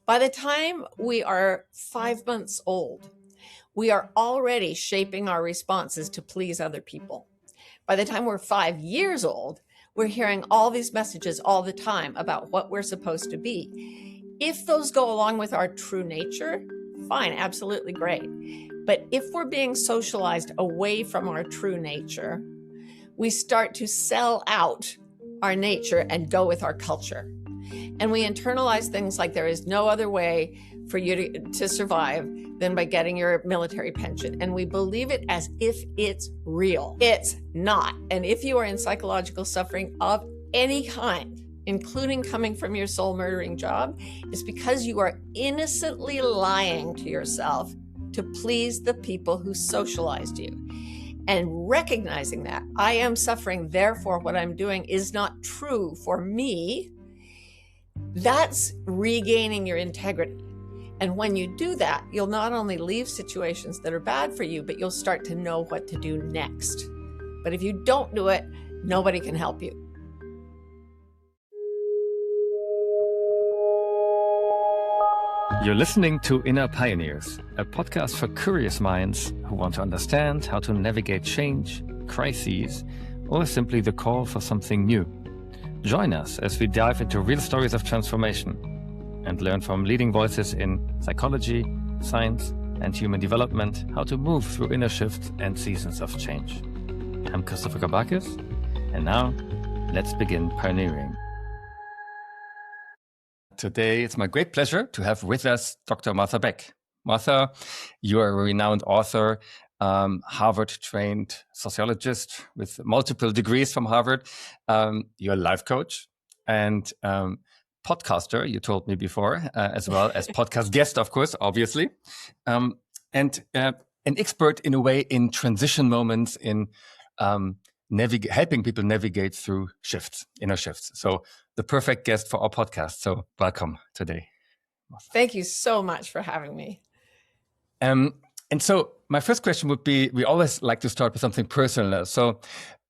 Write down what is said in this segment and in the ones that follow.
By the time we are 5 months old, we are already shaping our responses to please other people. By the time we're 5 years old, we're hearing all these messages all the time about what we're supposed to be. If those go along with our true nature, fine, absolutely great. But if we're being socialized away from our true nature, we start to sell out our nature and go with our culture. And we internalize things like there is no other way for you to survive than by getting your military pension. And we believe it as if it's real. It's not. And if you are in psychological suffering of any kind, including coming from your soul murdering job, it's because you are innocently lying to yourself to please the people who socialized you. And recognizing that I am suffering, therefore what I'm doing is not true for me, that's regaining your integrity. And when you do that, you'll not only leave situations that are bad for you, but you'll start to know what to do next. But if you don't do it, nobody can help you. You're listening to Inner Pioneers, a podcast for curious minds who want to understand how to navigate change, crises, or simply the call for something new. Join us as we dive into real stories of transformation and learn from leading voices in psychology, science, and human development how to move through inner shifts and seasons of change. I'm Christopher Gabakis, and now let's begin pioneering. Today, it's my great pleasure to have with us Dr. Martha Beck. Martha, you are a renowned author, Harvard-trained sociologist with multiple degrees from Harvard. You're a life coach and podcaster, you told me before, as well as podcast guest, of course, obviously. And an expert in a way in transition moments, in helping people navigate through shifts, inner shifts. So the perfect guest for our podcast. So welcome today, Martha. Thank you so much for having me. And so my first question would be, we always like to start with something personal. So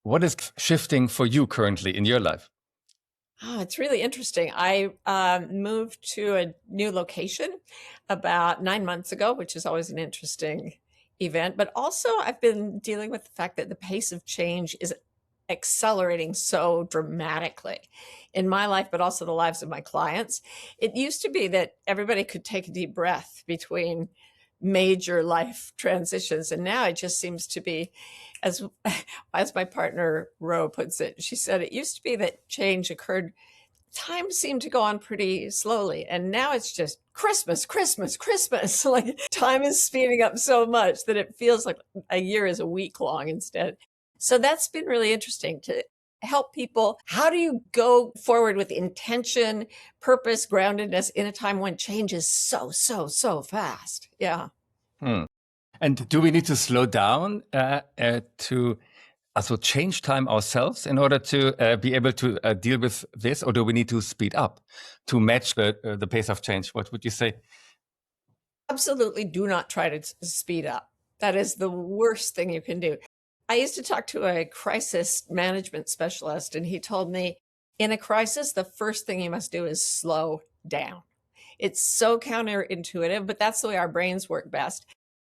what is shifting for you currently in your life? Oh, it's really interesting. I moved to a new location about 9 months ago, which is always an interesting event. But also I've been dealing with the fact that the pace of change is accelerating so dramatically in my life, but also the lives of my clients. It used to be that everybody could take a deep breath between major life transitions. And now it just seems to be, as my partner Ro puts it, she said, it used to be that change occurred, time seemed to go on pretty slowly. And now it's just Christmas, Christmas, Christmas. Like time is speeding up so much that it feels like a year is a week long instead. So that's been really interesting to help people. How do you go forward with intention, purpose, groundedness in a time when change is so fast? Yeah. And do we need to slow down to also change time ourselves in order to be able to deal with this? Or do we need to speed up to match the pace of change? What would you say? Absolutely do not try to speed up. That is the worst thing you can do. I used to talk to a crisis management specialist, and he told me, in a crisis, the first thing you must do is slow down. It's so counterintuitive, but that's the way our brains work best.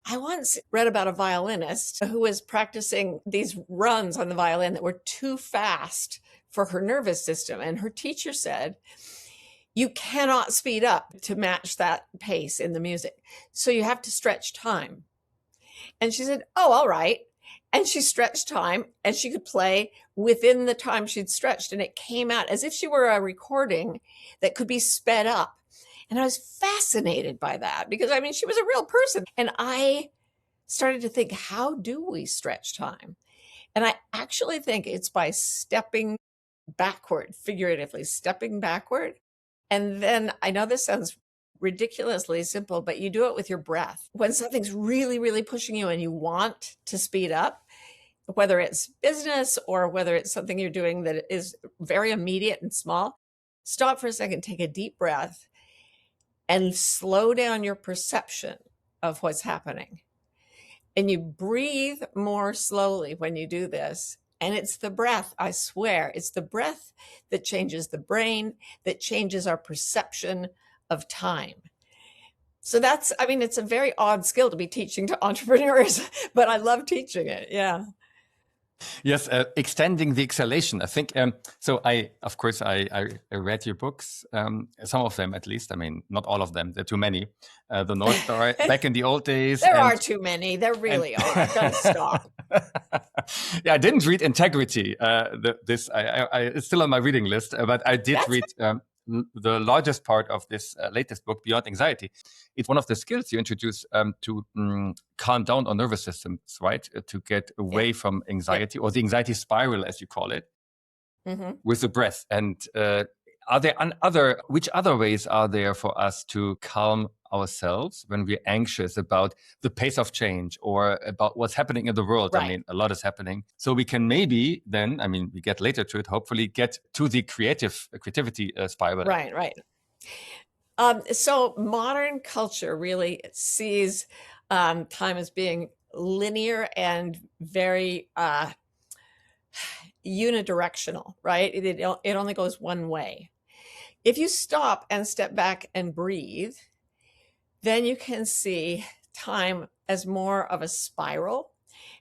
I once read about a violinist who was practicing these runs on the violin that were too fast for her nervous system. And her teacher said, you cannot speed up to match that pace in the music. So you have to stretch time. And she said, oh, all right. And she stretched time and she could play within the time she'd stretched. And it came out as if she were a recording that could be sped up. And I was fascinated by that because, I mean, she was a real person. And I started to think, how do we stretch time? And I actually think it's by stepping backward, figuratively stepping backward. And then I know this sounds ridiculously simple, but you do it with your breath. When something's really, really pushing you and you want to speed up, whether it's business or whether it's something you're doing that is very immediate and small, stop for a second, take a deep breath, and slow down your perception of what's happening. And you breathe more slowly when you do this. And it's the breath, I swear, it's the breath that changes the brain, that changes our perception of time. So that's, I mean, it's a very odd skill to be teaching to entrepreneurs, but I love teaching it. Yeah. Yes, extending the exhalation. I think so. Of course, I read your books, some of them at least. I mean, not all of them. There are too many. The North Star, Back in the Old Days. There are too many. There really are. I've got to stop. Yeah, I didn't read Integrity. It's still on my reading list, but I did read the largest part of this latest book, Beyond Anxiety. It's one of the skills you introduce to calm down our nervous systems, right? To get away from anxiety or the anxiety spiral, as you call it, with the breath. And are there which other ways are there for us to calm ourselves when we're anxious about the pace of change or about what's happening in the world? Right. I mean, a lot is happening. So we can maybe then, I mean, we get later to it, hopefully get to the creativity spiral. Right. So modern culture really sees time as being linear and very unidirectional, right? It only goes one way. If you stop and step back and breathe, then you can see time as more of a spiral.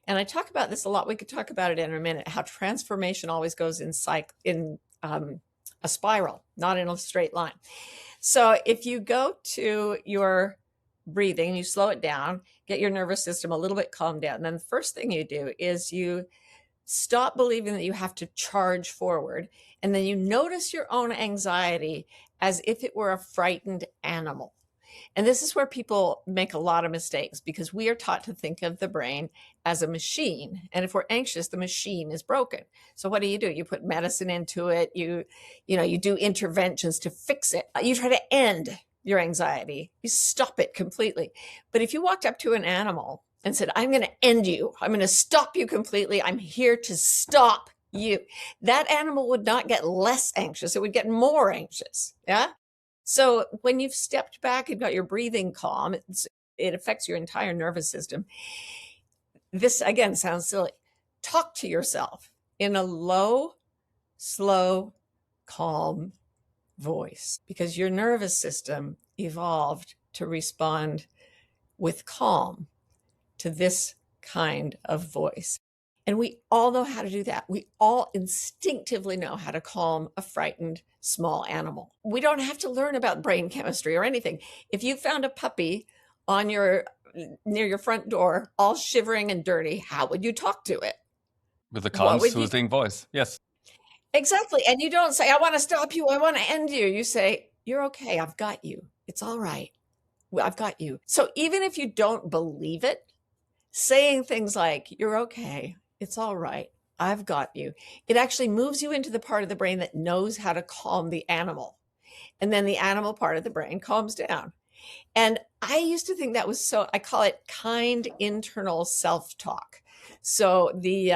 And I talk about this a lot. We could talk about it in a minute, how transformation always goes in a spiral, not in a straight line. So if you go to your breathing, you slow it down, get your nervous system a little bit calmed down. And then the first thing you do is you stop believing that you have to charge forward. And then you notice your own anxiety as if it were a frightened animal. And this is where people make a lot of mistakes because we are taught to think of the brain as a machine. And if we're anxious, the machine is broken. So what do? You put medicine into it. You do interventions to fix it. You try to end your anxiety. You stop it completely. But if you walked up to an animal and said, I'm going to end you, I'm going to stop you completely, I'm here to stop you, that animal would not get less anxious. It would get more anxious. Yeah. So when you've stepped back and got your breathing calm, it affects your entire nervous system. This, again, sounds silly. Talk to yourself in a low, slow, calm voice because your nervous system evolved to respond with calm to this kind of voice. And we all know how to do that. We all instinctively know how to calm a frightened small animal. We don't have to learn about brain chemistry or anything. If you found a puppy near your front door, all shivering and dirty, how would you talk to it? With a calm, soothing voice. Yes. Exactly. And you don't say, I want to stop you, I want to end you. You say, you're okay, I've got you. It's all right. I've got you. So even if you don't believe it, saying things like, you're okay, it's all right, I've got you, it actually moves you into the part of the brain that knows how to calm the animal. And then the animal part of the brain calms down. And I used to think that was I call it kind internal self-talk. So the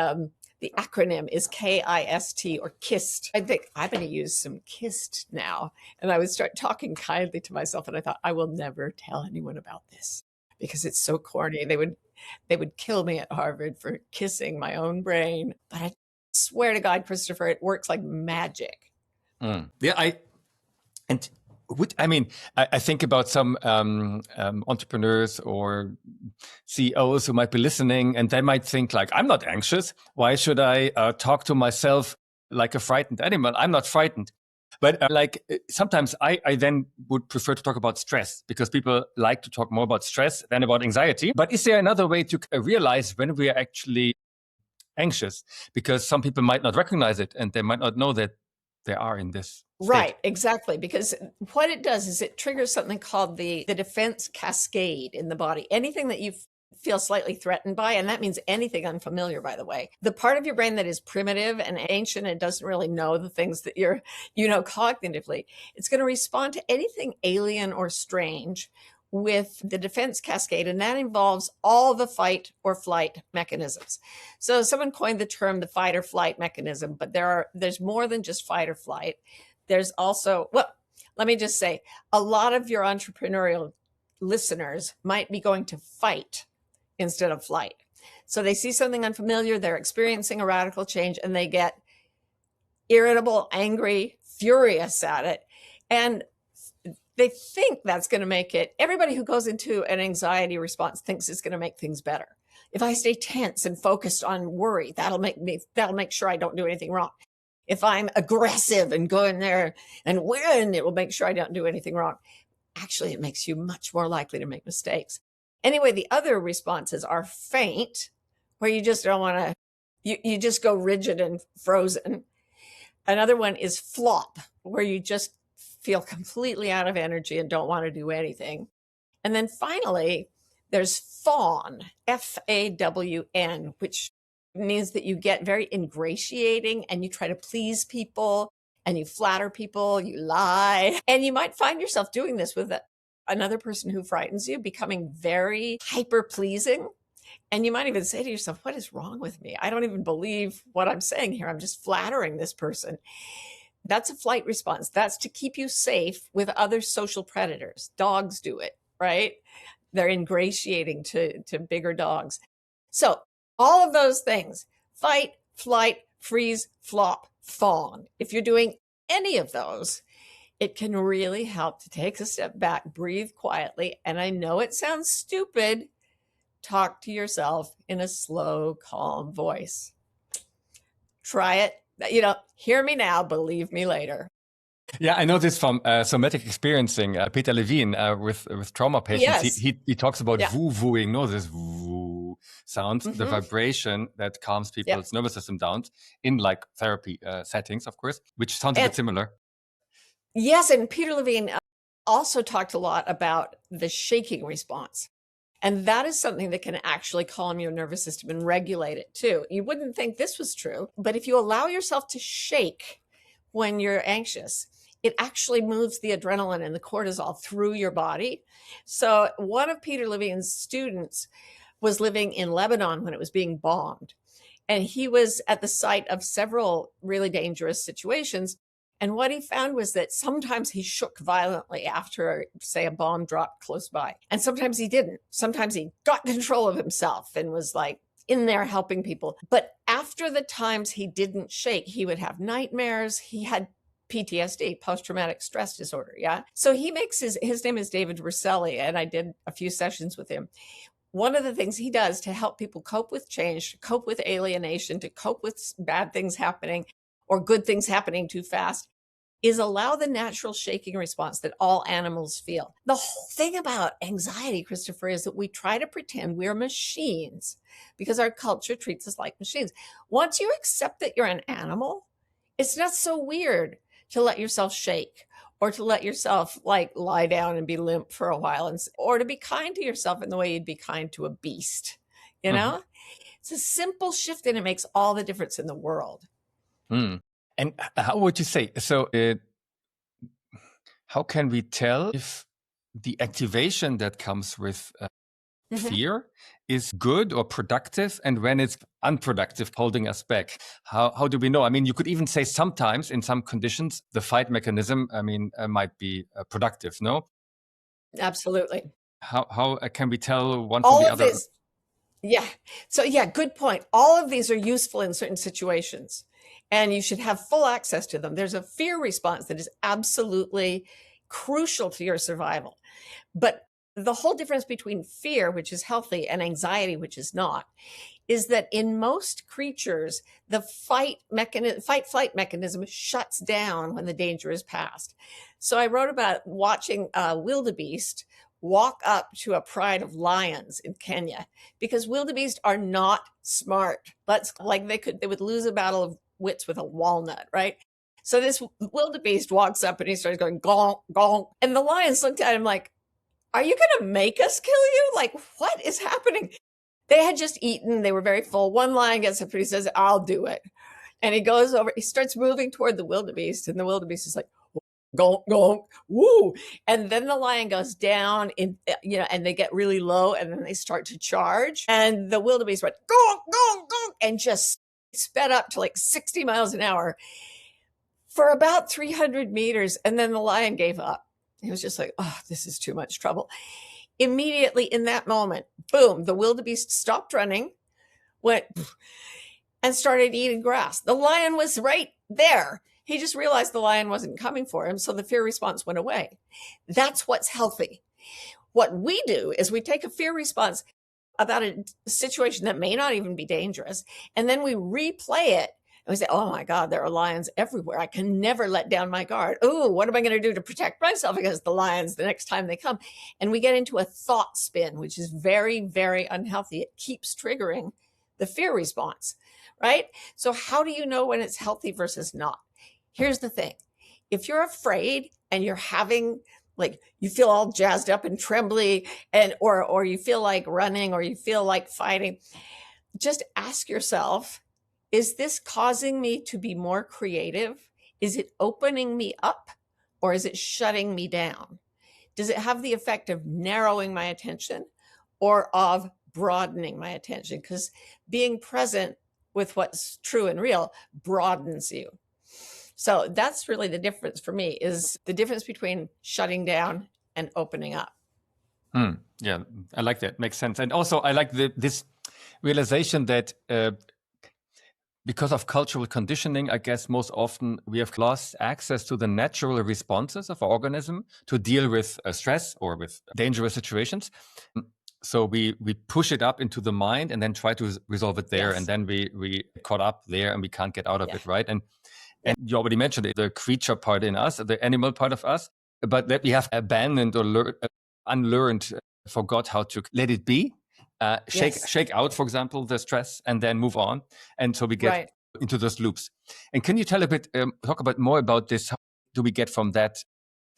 acronym is KIST or KIST. I think I'm going to use some KIST now. And I would start talking kindly to myself. And I thought, I will never tell anyone about this because it's so corny. They would kill me at Harvard for kissing my own brain. But I swear to God, Christopher, it works like magic. Yeah, I think about some entrepreneurs or CEOs who might be listening, and they might think like, I'm not anxious. Why should I talk to myself like a frightened animal? I'm not frightened. But sometimes I then would prefer to talk about stress because people like to talk more about stress than about anxiety. But is there another way to realize when we are actually anxious? Because some people might not recognize it and they might not know that they are in this state. Right, exactly. Because what it does is it triggers something called the defense cascade in the body. Anything that you feel slightly threatened by, and that means anything unfamiliar, by the way. The part of your brain that is primitive and ancient and doesn't really know the things that cognitively, it's going to respond to anything alien or strange with the defense cascade, and that involves all the fight or flight mechanisms. So someone coined the term the fight or flight mechanism, but there's more than just fight or flight. There's also, let me just say, a lot of your entrepreneurial listeners might be going to fight instead of flight. So they see something unfamiliar, they're experiencing a radical change, and they get irritable, angry, furious at it. And They think that's going to make it. Everybody who goes into an anxiety response thinks it's going to make things better. If I stay tense and focused on worry, that'll make sure I don't do anything wrong. If I'm aggressive and go in there and win, it will make sure I don't do anything wrong. Actually, it makes you much more likely to make mistakes. Anyway, the other responses are faint, where you just don't want to, you just go rigid and frozen. Another one is flop, where you just feel completely out of energy and don't want to do anything. And then finally, there's fawn, Fawn, which means that you get very ingratiating and you try to please people and you flatter people, you lie. And you might find yourself doing this with another person who frightens you, becoming very hyper pleasing. And you might even say to yourself, what is wrong with me? I don't even believe what I'm saying here. I'm just flattering this person. That's a flight response. That's to keep you safe with other social predators. Dogs do it, right? They're ingratiating to bigger dogs. So all of those things, fight, flight, freeze, flop, fawn. If you're doing any of those, it can really help to take a step back, breathe quietly. And I know it sounds stupid. Talk to yourself in a slow, calm voice. Try it. Hear me now, believe me later. Yeah, I know this from somatic experiencing. Peter Levine with trauma patients, Yes. he talks about woo-wooing, this woo sound, the vibration that calms people's nervous system down in like therapy settings, of course, which sounds a bit similar. Yes, and Peter Levine also talked a lot about the shaking response. And that is something that can actually calm your nervous system and regulate it too. You wouldn't think this was true, but if you allow yourself to shake when you're anxious, it actually moves the adrenaline and the cortisol through your body. So one of Peter Levine's students was living in Lebanon when it was being bombed. And he was at the site of several really dangerous situations. And what he found was that sometimes he shook violently after, say, a bomb dropped close by. And sometimes he didn't. Sometimes he got control of himself and was like in there helping people. But after the times he didn't shake, he would have nightmares. He had PTSD, post-traumatic stress disorder. Yeah. So he makes his name is David Rosselli, and I did a few sessions with him. One of the things he does to help people cope with change, cope with alienation, to cope with bad things happening or good things happening too fast, is allow the natural shaking response that all animals feel. The whole thing about anxiety, Christopher, is that we try to pretend we're machines because our culture treats us like machines. Once you accept that you're an animal, it's not so weird to let yourself shake or to let yourself like lie down and be limp for a while, or to be kind to yourself in the way you'd be kind to a beast. You know, it's a simple shift and it makes all the difference in the world. And how would you say, how can we tell if the activation that comes with fear is good or productive, and when it's unproductive, holding us back? How do we know? I mean, you could even say sometimes in some conditions, the fight mechanism, might be productive, no? Absolutely. How can we tell one all from the of other? This, yeah. So yeah, good point. All of these are useful in certain situations, and you should have full access to them. There's a fear response that is absolutely crucial to your survival. But the whole difference between fear, which is healthy, and anxiety, which is not, is that in most creatures, the fight-flight mechanism shuts down when the danger is past. So I wrote about watching a wildebeest walk up to a pride of lions in Kenya, because wildebeest are not smart. They would lose a battle of wits with a walnut, right? So this wildebeest walks up and he starts going gonk, gonk. And the lions looked at him like, are you going to make us kill you? Like, what is happening? They had just eaten. They were very full. One lion gets up and he says, I'll do it. And he goes over, he starts moving toward the wildebeest. And the wildebeest is like, gonk, gonk, woo. And then the lion goes down and they get really low and then they start to charge. And the wildebeest went gonk, gonk, gonk, and just sped up to like 60 miles an hour for about 300 meters. And then the lion gave up. He was just like, oh, this is too much trouble. Immediately in that moment, boom, the wildebeest stopped running, went and started eating grass. The lion was right there. He just realized the lion wasn't coming for him. So the fear response went away. That's what's healthy. What we do is we take a fear response about a situation that may not even be dangerous, and then we replay it. And we say, oh my God, there are lions everywhere. I can never let down my guard. Oh, what am I going to do to protect myself against the lions the next time they come? And we get into a thought spin, which is very, very unhealthy. It keeps triggering the fear response, right? So how do you know when it's healthy versus not? Here's the thing. If you're afraid and you're having, like, you feel all jazzed up and trembly, and or you feel like running, or you feel like fighting, just ask yourself, is this causing me to be more creative? Is it opening me up, or is it shutting me down? Does it have the effect of narrowing my attention or of broadening my attention? Because being present with what's true and real broadens you. So that's really the difference for me, is the difference between shutting down and opening up. Yeah, I like that. Makes sense. And also I like this realization that because of cultural conditioning, I guess most often we have lost access to the natural responses of our organism to deal with stress or with dangerous situations. So we push it up into the mind and then try to resolve it there. Yes. And then we caught up there and we can't get out of it, right? And you already mentioned it, the creature part in us, the animal part of us, but that we have abandoned or unlearned, forgot how to let it be. Shake out, for example, the stress and then move on. And so we get into those loops. And can you tell a bit, talk about more about this? How do we get from that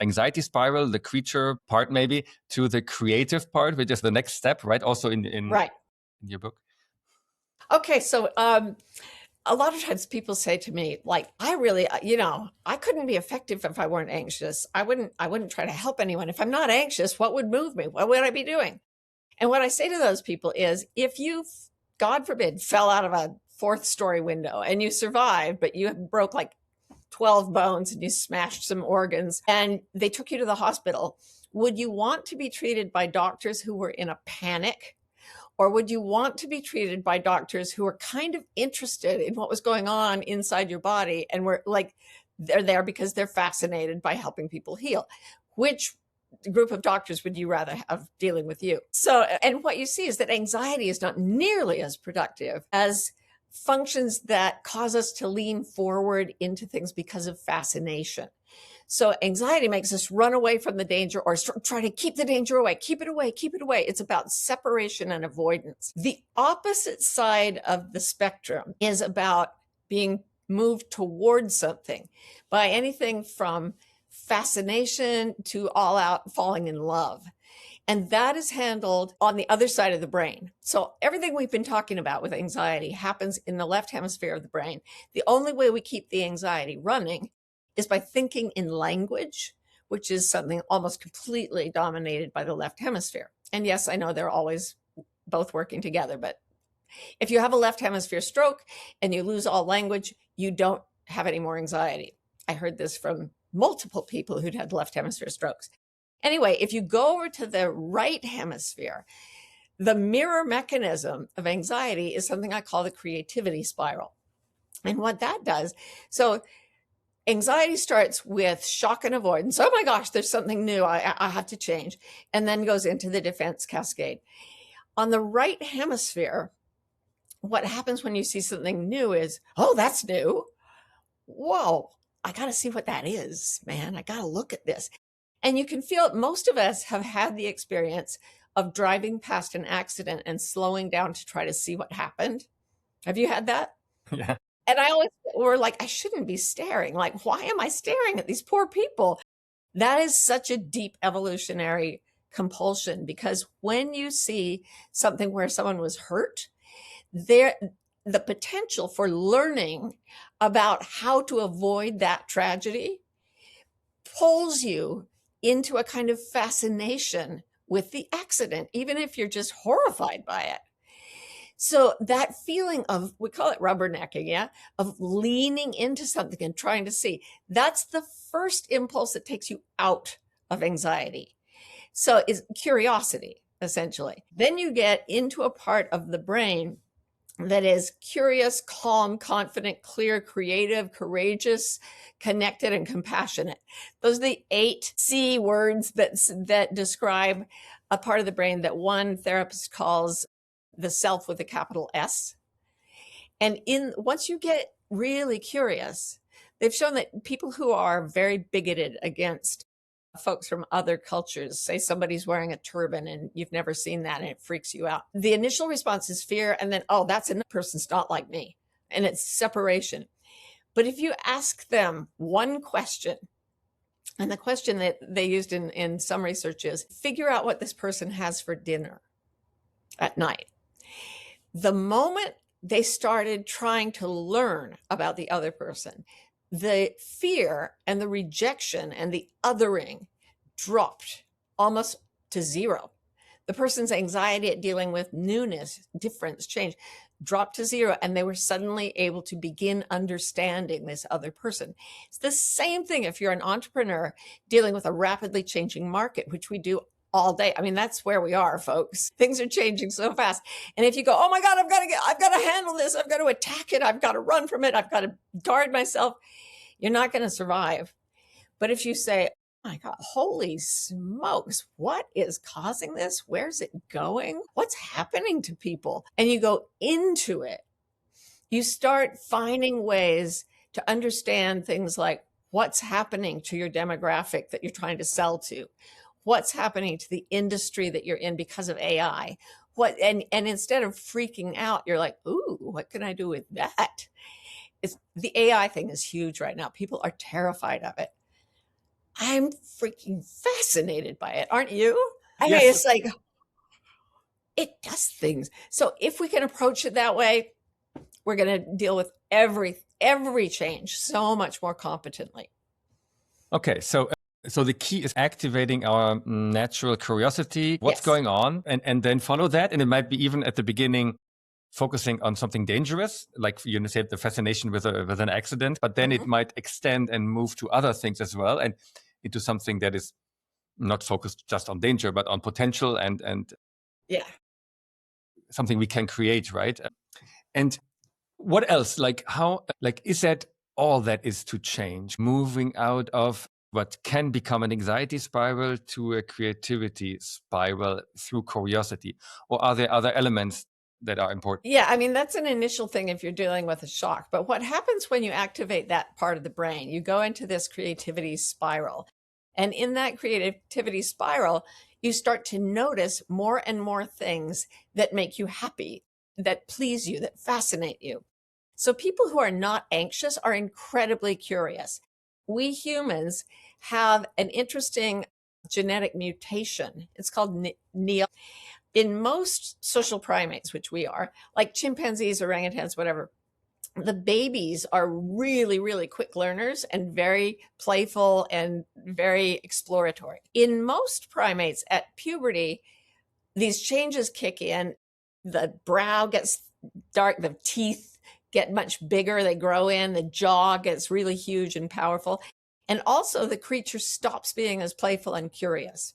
anxiety spiral, the creature part maybe, to the creative part, which is the next step, right? Also in your book. Okay, so a lot of times people say to me, like, I really, I couldn't be effective if I weren't anxious. I wouldn't try to help anyone. If I'm not anxious, what would move me? What would I be doing? And what I say to those people is, if you, God forbid, fell out of a 4th-story window and you survived, but you broke like 12 bones and you smashed some organs and they took you to the hospital, would you want to be treated by doctors who were in a panic? Or would you want to be treated by doctors who are kind of interested in what was going on inside your body and were like, they're there because they're fascinated by helping people heal? Which group of doctors would you rather have dealing with you? So, and what you see is that anxiety is not nearly as productive as functions that cause us to lean forward into things because of fascination. So anxiety makes us run away from the danger or try to keep the danger away, keep it away, keep it away. It's about separation and avoidance. The opposite side of the spectrum is about being moved towards something by anything from fascination to all out falling in love. And that is handled on the other side of the brain. So everything we've been talking about with anxiety happens in the left hemisphere of the brain. The only way we keep the anxiety running is by thinking in language, which is something almost completely dominated by the left hemisphere. And yes, I know they're always both working together, but if you have a left hemisphere stroke and you lose all language, you don't have any more anxiety. I heard this from multiple people who'd had left hemisphere strokes. Anyway, if you go over to the right hemisphere, the mirror mechanism of anxiety is something I call the creativity spiral. And what that does, so anxiety starts with shock and avoidance. Oh my gosh, there's something new. I have to change. And then goes into the defense cascade. On the right hemisphere, what happens when you see something new is, oh, that's new. Whoa, I got to see what that is, man. I got to look at this. And you can feel it. Most of us have had the experience of driving past an accident and slowing down to try to see what happened. Have you had that? Yeah. And I always were like, I shouldn't be staring. Like, why am I staring at these poor people? That is such a deep evolutionary compulsion, because when you see something where someone was hurt, the potential for learning about how to avoid that tragedy pulls you into a kind of fascination with the accident, even if you're just horrified by it. So that feeling of, we call it rubbernecking, yeah, of leaning into something and trying to see, that's the first impulse that takes you out of anxiety. So is curiosity, essentially. Then you get into a part of the brain that is curious, calm, confident, clear, creative, courageous, connected, and compassionate. Those are the 8 C words that describe a part of the brain that one therapist calls the self with a capital S. And once you get really curious, they've shown that people who are very bigoted against folks from other cultures, say somebody's wearing a turban and you've never seen that and it freaks you out. The initial response is fear, and then, oh, that's another person's not like me. And it's separation. But if you ask them one question, and the question that they used in some research is, figure out what this person has for dinner at night. The moment they started trying to learn about the other person, the fear and the rejection and the othering dropped almost to zero. The person's anxiety at dealing with newness, difference, change dropped to zero, and they were suddenly able to begin understanding this other person. It's the same thing if you're an entrepreneur dealing with a rapidly changing market, which we do all day. I mean, that's where we are, folks. Things are changing so fast. And if you go, oh my God, I've got to handle this. I've got to attack it. I've got to run from it. I've got to guard myself. You're not going to survive. But if you say, oh my God, holy smokes, what is causing this? Where's it going? What's happening to people? And you go into it, you start finding ways to understand things like what's happening to your demographic that you're trying to sell to, what's happening to the industry that you're in because of AI. And instead of freaking out, you're like, ooh, what can I do with that? The AI thing is huge right now. People are terrified of it. I'm freaking fascinated by it. Aren't you? I mean, Yes. it's like, it does things. So if we can approach it that way, we're going to deal with every change so much more competently. Okay, so the key is activating our natural curiosity, what's Yes. going on, and then follow that. And it might be even at the beginning focusing on something dangerous, like you said, the fascination with an accident, but then it might extend and move to other things as well, and into something that is not focused just on danger, but on potential and Yeah. something we can create, right? And what else? Is that all that is to change? Moving out of what can become an anxiety spiral to a creativity spiral through curiosity? Or are there other elements that are important? Yeah, I mean, that's an initial thing if you're dealing with a shock. But what happens when you activate that part of the brain? You go into this creativity spiral. And in that creativity spiral, you start to notice more and more things that make you happy, that please you, that fascinate you. So people who are not anxious are incredibly curious. We humans have an interesting genetic mutation. It's called neo. In most social primates, which we are, like chimpanzees, orangutans, whatever, the babies are really, really quick learners and very playful and very exploratory. In most primates at puberty, these changes kick in. The brow gets dark, the teeth get much bigger, they grow in, the jaw gets really huge and powerful. And also the creature stops being as playful and curious.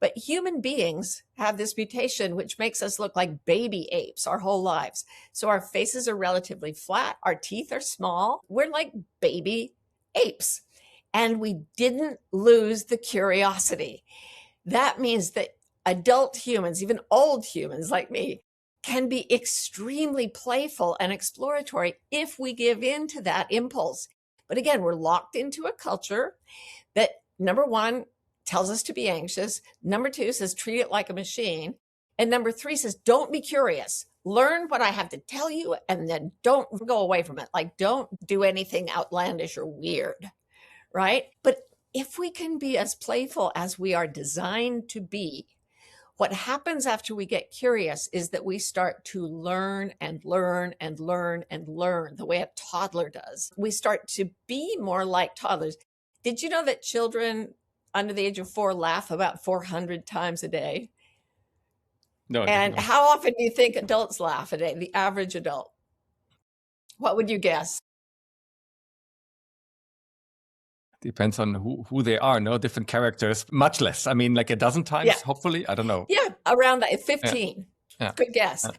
But human beings have this mutation, which makes us look like baby apes our whole lives. So our faces are relatively flat. Our teeth are small. We're like baby apes. And we didn't lose the curiosity. That means that adult humans, even old humans like me, can be extremely playful and exploratory if we give in to that impulse. But again, we're locked into a culture that, number one, tells us to be anxious. Number two says, treat it like a machine. And number three says, don't be curious. Learn what I have to tell you and then don't go away from it. Like, don't do anything outlandish or weird, right? But if we can be as playful as we are designed to be, what happens after we get curious is that we start to learn and learn and learn and learn the way a toddler does. We start to be more like toddlers. Did you know that children under the age of 4 laugh about 400 times a day? No, And how often do you think adults laugh a day, the average adult? What would you guess? Depends on who they are, no? Different characters, much less. Like a dozen times, Yeah. hopefully. I don't know. Yeah, around that, 15. Yeah. Good guess. Yeah.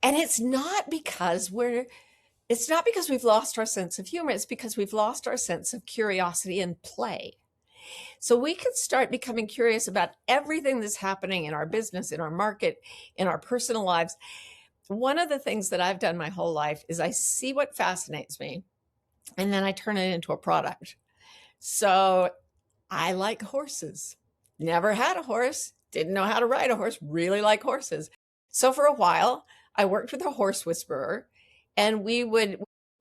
And it's not because we've lost our sense of humor. It's because we've lost our sense of curiosity and play. So we can start becoming curious about everything that's happening in our business, in our market, in our personal lives. One of the things that I've done my whole life is I see what fascinates me and then I turn it into a product. So I like horses. Never had a horse, didn't know how to ride a horse, really like horses. So for a while, I worked with a horse whisperer, and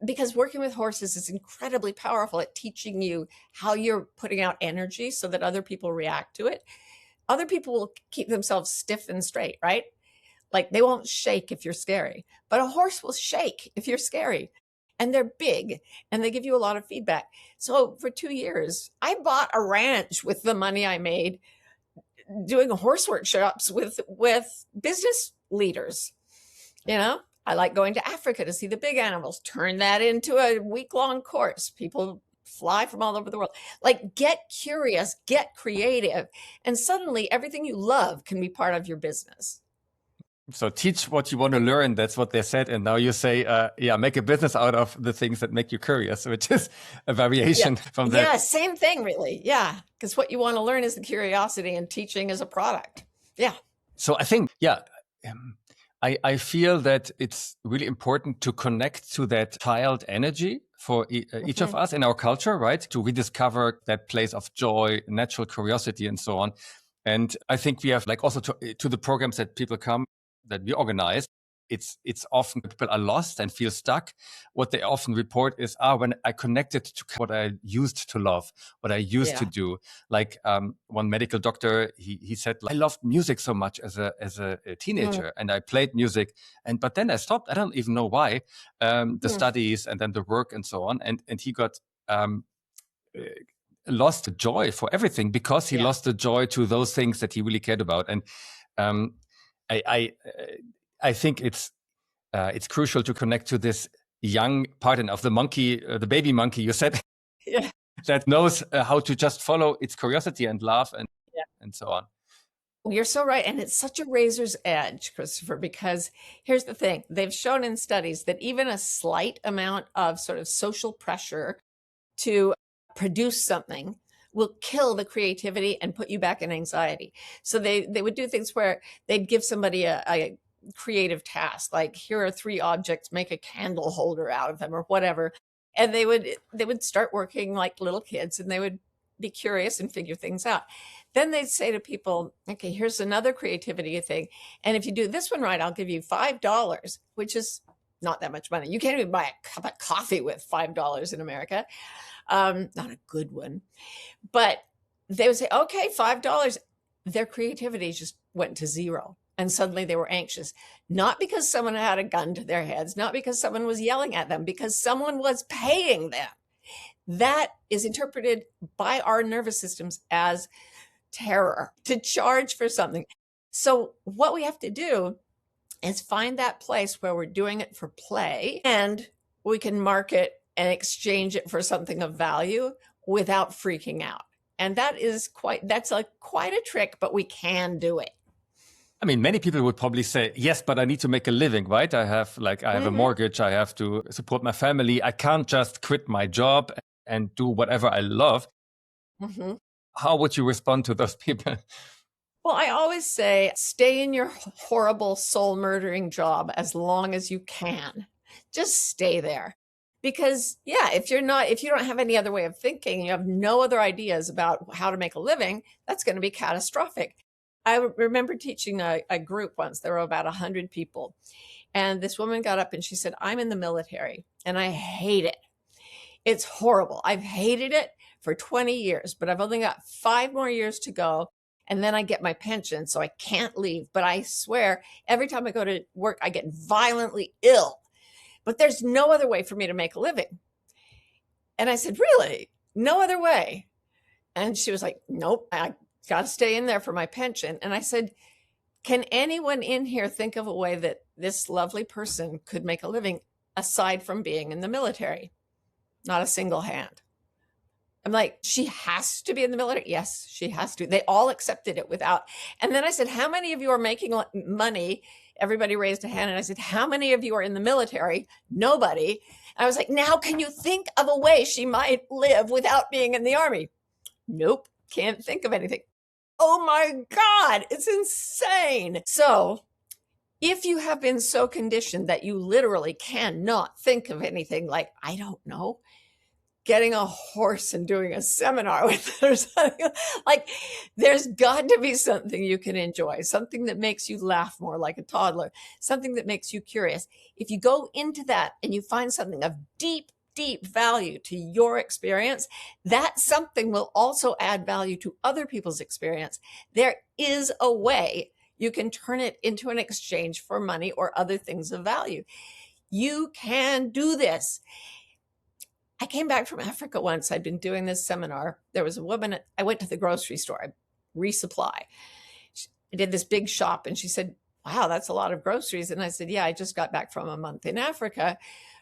because working with horses is incredibly powerful at teaching you how you're putting out energy so that other people react to it. Other people will keep themselves stiff and straight, right? Like they won't shake if you're scary, but a horse will shake if you're scary. And they're big and they give you a lot of feedback. So for 2 years, I bought a ranch with the money I made doing horse workshops with business leaders. I like going to Africa to see the big animals, turn that into a week-long course. People fly from all over the world. Like, get curious, get creative, and suddenly everything you love can be part of your business. So teach what you want to learn. That's what they said. And now you say, make a business out of the things that make you curious, which is a variation from that. Yeah, same thing, really. Yeah, because what you want to learn is the curiosity, and teaching is a product. Yeah. So I think, I feel that it's really important to connect to that child energy for each of us in our culture, right? To rediscover that place of joy, natural curiosity, and so on. And I think we have also to the programs that people come, that we organize, it's often people are lost and feel stuck. What they often report is, when I connected to what I used to love, what I used to do. Like one medical doctor, he said, I loved music so much as a teenager, and I played music, but then I stopped. I don't even know why. The studies and then the work and so on, and he got lost the joy for everything because he lost the joy to those things that he really cared about. And I think it's crucial to connect to this young part of the monkey, the baby monkey you said, that knows how to just follow its curiosity and laugh and so on. You're so right. And it's such a razor's edge, Christopher, because here's the thing. They've shown in studies that even a slight amount of sort of social pressure to produce something will kill the creativity and put you back in anxiety. So they would do things where they'd give somebody a creative task, like, here are 3 objects, make a candle holder out of them or whatever. And they would start working like little kids, and they would be curious and figure things out. Then they'd say to people, okay, here's another creativity thing. And if you do this one right, I'll give you $5, which is not that much money. You can't even buy a cup of coffee with $5 in America. Not a good one. But they would say, okay, $5. Their creativity just went to zero. And suddenly they were anxious, not because someone had a gun to their heads, not because someone was yelling at them, because someone was paying them. That is interpreted by our nervous systems as terror, to charge for something. So what we have to do is find that place where we're doing it for play, and we can market and exchange it for something of value without freaking out. And that's quite a trick, but we can do it. I mean, many people would probably say, yes, but I need to make a living, right? I have a mortgage. I have to support my family. I can't just quit my job and do whatever I love. How would you respond to those people? Well, I always say, stay in your horrible soul murdering job as long as you can. Just stay there. Because if you don't have any other way of thinking, you have no other ideas about how to make a living, that's going to be catastrophic. I remember teaching a group once. There were about 100 people. And this woman got up and she said, I'm in the military and I hate it. It's horrible. I've hated it for 20 years, but I've only got 5 more years to go. And then I get my pension, so I can't leave. But I swear, every time I go to work, I get violently ill. But there's no other way for me to make a living. And I said, really? No other way? And she was like, nope, I got to stay in there for my pension. And I said, can anyone in here think of a way that this lovely person could make a living aside from being in the military? Not a single hand. I'm like, she has to be in the military? Yes, she has to. They all accepted it without. And then I said, how many of you are making money? Everybody raised a hand. And I said, how many of you are in the military? Nobody. And I was like, now can you think of a way she might live without being in the Army? Nope, can't think of anything. Oh my God, it's insane. So if you have been so conditioned that you literally cannot think of anything like, I don't know, getting a horse and doing a seminar with it or something, like there's got to be something you can enjoy, something that makes you laugh more like a toddler, something that makes you curious. If you go into that and you find something of deep value to your experience, that something will also add value to other people's experience. There is a way you can turn it into an exchange for money or other things of value. You can do this. I came back from Africa once. I'd been doing this seminar. There was a woman, I went to the grocery store, I resupply. I did this big shop and she said, wow, that's a lot of groceries. And I said, yeah, I just got back from a month in Africa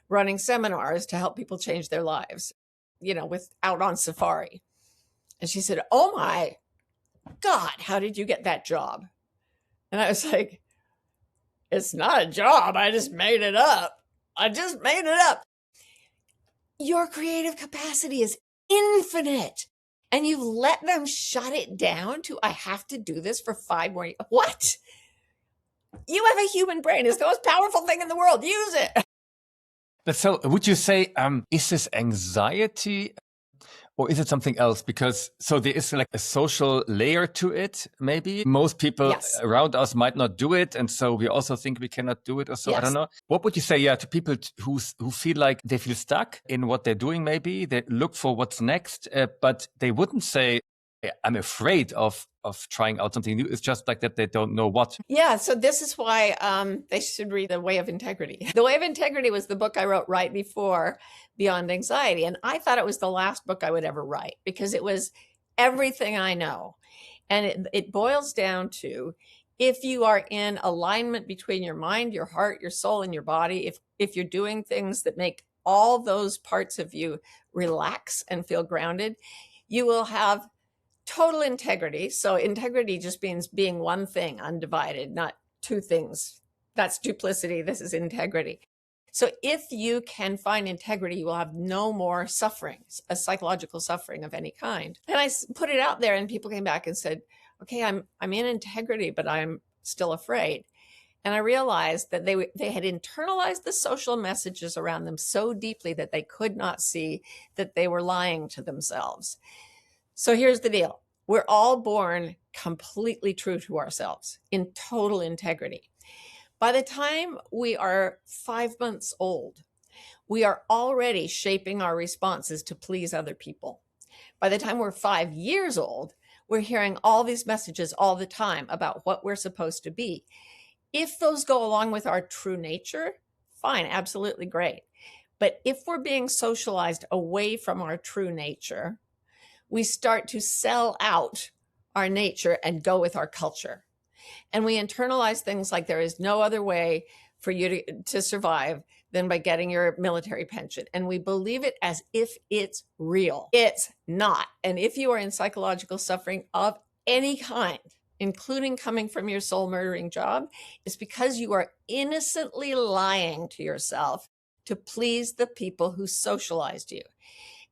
running seminars to help people change their lives, with out on safari. And she said, oh my God, how did you get that job? And I was like, it's not a job. I just made it up. Your creative capacity is infinite. And you've let them shut it down to, I have to do this for 5 more years. What? You have a human brain. It's the most powerful thing in the world. Use it. So would you say, is this anxiety or is it something else? Because so there is like a social layer to it, maybe. Most people around us might not do it. And so we also think we cannot do it or so. I don't know. What would you say, to people who feel like they feel stuck in what they're doing, maybe? They look for what's next, but they wouldn't say, I'm afraid of trying out something new. It's just like that they don't know what. Yeah, so this is why they should read The Way of Integrity. The Way of Integrity was the book I wrote right before Beyond Anxiety. And I thought it was the last book I would ever write because it was everything I know. And it boils down to, if you are in alignment between your mind, your heart, your soul, and your body, if you're doing things that make all those parts of you relax and feel grounded, you will have total integrity. So integrity just means being one thing, undivided, not two things. That's duplicity. This is integrity. So if you can find integrity, you will have no more suffering, a psychological suffering of any kind. And I put it out there and people came back and said, okay, I'm in integrity, but I'm still afraid. And I realized that they had internalized the social messages around them so deeply that they could not see that they were lying to themselves. So here's the deal. We're all born completely true to ourselves in total integrity. By the time we are 5 months old, we are already shaping our responses to please other people. By the time we're 5 years old, we're hearing all these messages all the time about what we're supposed to be. If those go along with our true nature, fine, absolutely great. But if we're being socialized away from our true nature, we start to sell out our nature and go with our culture. And we internalize things like there is no other way for you to survive than by getting your military pension. And we believe it as if it's real. It's not. And if you are in psychological suffering of any kind, including coming from your soul murdering job, it's because you are innocently lying to yourself to please the people who socialized you.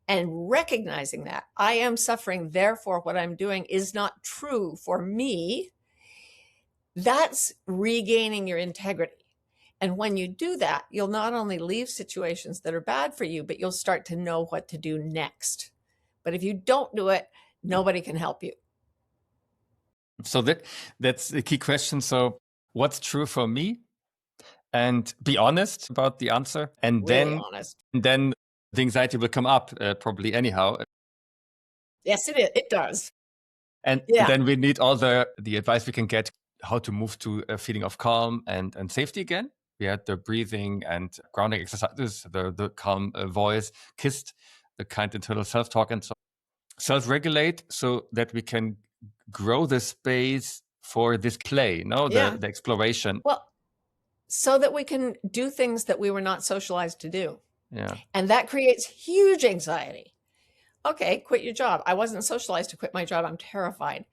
And recognizing that I am suffering, therefore what I'm doing is not true for me, that's regaining your integrity. And when you do that, you'll not only leave situations that are bad for you, but you'll start to know what to do next. But if you don't do it, nobody can help you. So that's the key question. So what's true for me? And be honest about the answer. And really then the anxiety will come up probably anyhow. Yes, it is. It does. And then we need all the advice we can get how to move to a feeling of calm and safety again. We had the breathing and grounding exercises, the calm voice, KISSed, the kind internal self-talk, and so self-regulate so that we can grow the space for this play, the exploration. Well, so that we can do things that we were not socialized to do. Yeah. And that creates huge anxiety. okay, quit your job. I wasn't socialized to quit my job. I'm terrified.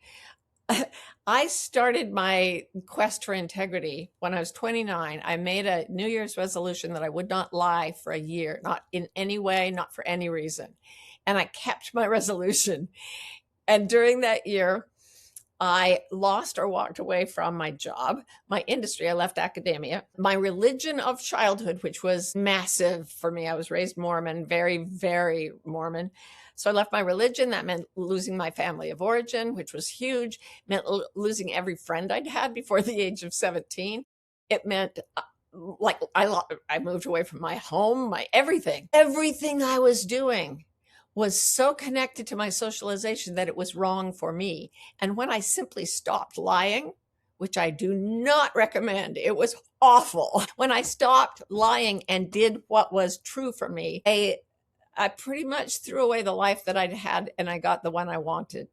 I started my quest for integrity when I was 29. I made a New Year's resolution that I would not lie for a year, not in any way, not for any reason. And I kept my resolution. And during that year, I lost or walked away from my job, my industry. I left academia, my religion of childhood, which was massive for me. I was raised Mormon, very, very Mormon. So I left my religion. That meant losing my family of origin, which was huge. It meant losing every friend I'd had before the age of 17. It meant like I moved away from my home, my everything I was doing was so connected to my socialization that it was wrong for me. And when I simply stopped lying, which I do not recommend, it was awful. When I stopped lying and did what was true for me, I pretty much threw away the life that I'd had and I got the one I wanted.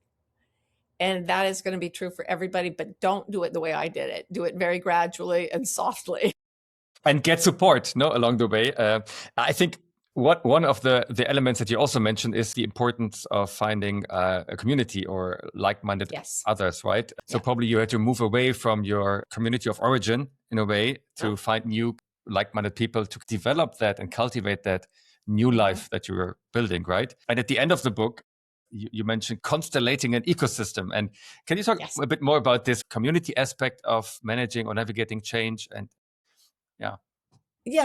And that is going to be true for everybody, but don't do it the way I did it. Do it very gradually and softly. And get support, no, along the way. I think one of the elements that you also mentioned is the importance of finding a community or like-minded others, right? So probably you had to move away from your community of origin in a way to find new like-minded people to develop that and cultivate that new life that you were building, right? And at the end of the book, you mentioned constellating an ecosystem. And can you talk a bit more about this community aspect of managing or navigating change? And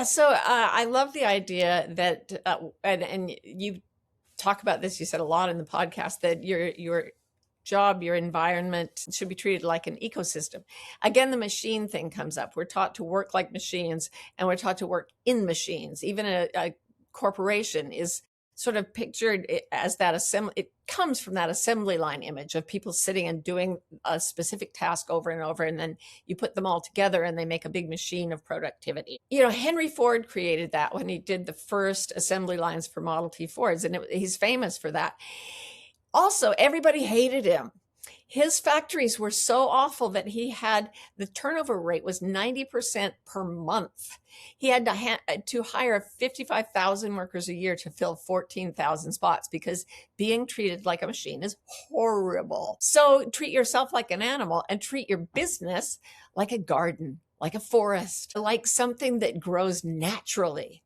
so I love the idea that, and you talk about this, you said a lot in the podcast, that your job, your environment should be treated like an ecosystem. Again, the machine thing comes up. We're taught to work like machines and we're taught to work in machines. Even a corporation is sort of pictured as that assembly. It comes from that assembly line image of people sitting and doing a specific task over and over, and then you put them all together and they make a big machine of productivity. Henry Ford created that when he did the first assembly lines for Model T Fords, and he's famous for that. Also, everybody hated him. His factories were so awful that the turnover rate was 90% per month. He had to hire 55,000 workers a year to fill 14,000 spots because being treated like a machine is horrible. So treat yourself like an animal and treat your business like a garden, like a forest, like something that grows naturally.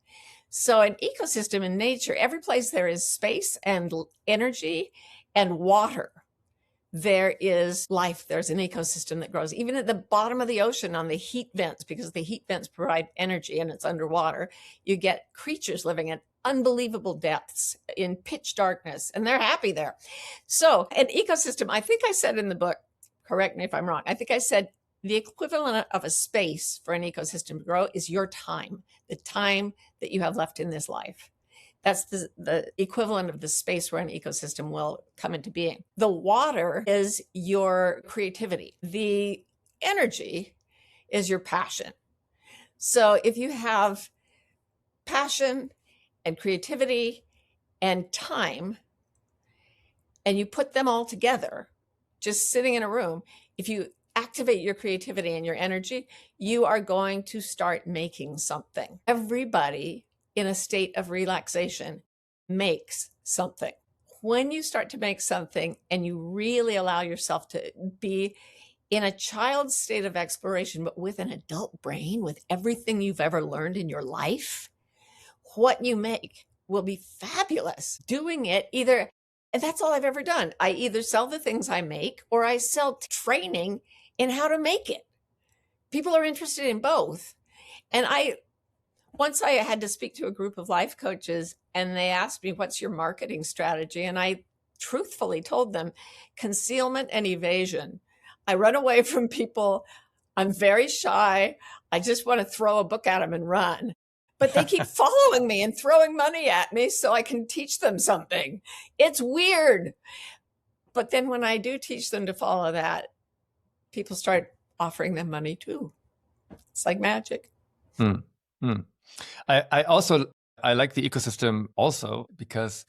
So an ecosystem in nature, every place there is space and energy and water, there is life. There's an ecosystem that grows. Even at the bottom of the ocean on the heat vents, because the heat vents provide energy and it's underwater, you get creatures living at unbelievable depths in pitch darkness, and they're happy there. So an ecosystem, I think I said in the book, correct me if I'm wrong, I think I said the equivalent of a space for an ecosystem to grow is your time, the time that you have left in this life. That's the equivalent of the space where an ecosystem will come into being. The water is your creativity. The energy is your passion. So if you have passion and creativity and time, and you put them all together, just sitting in a room, if you activate your creativity and your energy, you are going to start making something. Everybody in a state of relaxation makes something. When you start to make something and you really allow yourself to be in a child's state of exploration, but with an adult brain, with everything you've ever learned in your life, what you make will be fabulous. Doing it either, and that's all I've ever done. I either sell the things I make or I sell training in how to make it. People are interested in both. And once I had to speak to a group of life coaches and they asked me, what's your marketing strategy? And I truthfully told them, concealment and evasion. I run away from people. I'm very shy. I just want to throw a book at them and run. But they keep following me and throwing money at me so I can teach them something. It's weird. But then when I do teach them to follow that, people start offering them money too. It's like magic. I like the ecosystem also because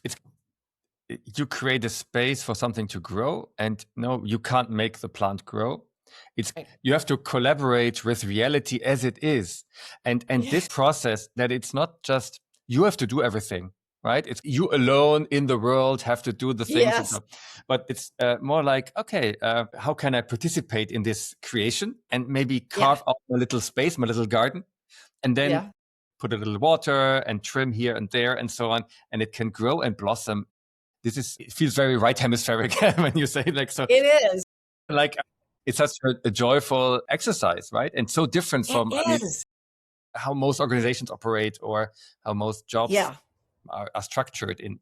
you create a space for something to grow, and no, you can't make the plant grow. You have to collaborate with reality as it is, and this process that it's not just you have to do everything. right? It's you alone in the world have to do the things and Yes. stuff. But it's more like, okay, how can I participate in this creation and maybe Yeah. carve out my little space, my little garden, and then Yeah. put a little water and trim here and there and so on, and it can grow and blossom. It feels very right hemispheric when you say like so. It is. Like it's such a joyful exercise, right? And so different It from, I mean, is. how most organizations operate or how most jobs Yeah. are structured in.